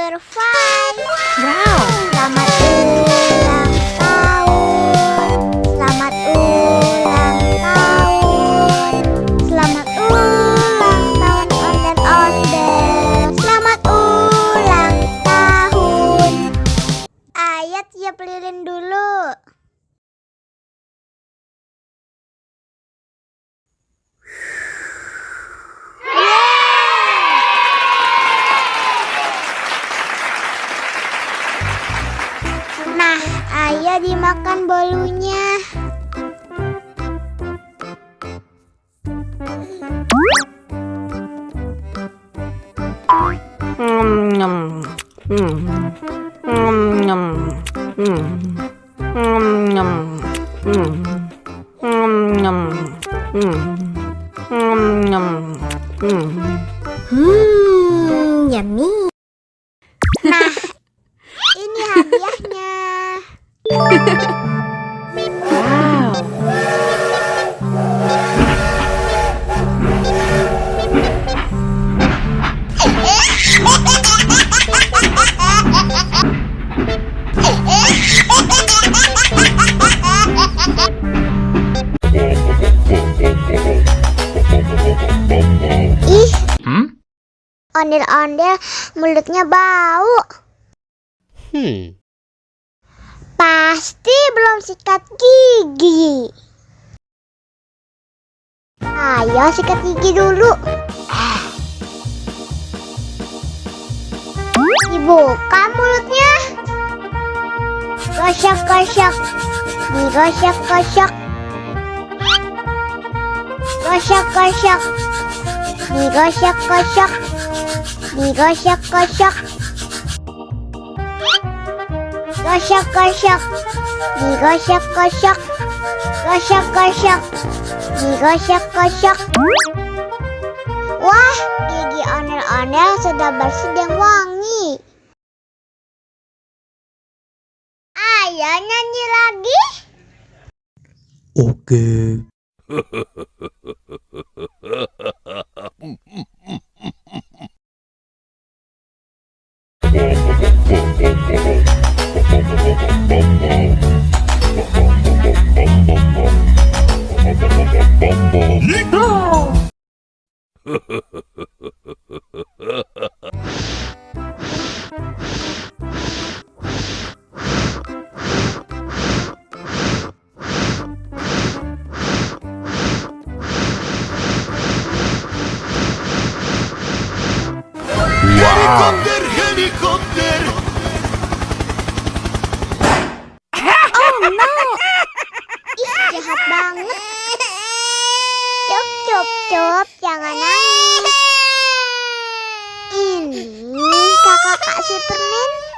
Number 5. Wow. Selamat ulang tahun. Selamat ulang tahun. Selamat ulang tahun Ondel-ondel. Selamat ulang tahun. Ayo tiup lilin dulu. Nah, ayo dimakan bolunya. Yummy. Nah, ini hadiahnya. Wow. Ih, ondel-ondel mulutnya bau. Pasti belum sikat gigi. Ayo sikat gigi dulu. Dibuka mulutnya. Gosok-gosok. Digosok-gosok. Gosok-gosok. Digosok-gosok. Digosok-gosok. Gosok-gosok. Digosok-gosok. Gosok-gosok. Digosok-gosok. Wah, gigi ondel-ondel sudah bersih dan wangi. Ayo nyanyi lagi. Oke. Helikopter, helikopter. Ih, jahat banget. Cup, cup, cup, jangan nangis. Ini kakak Superman.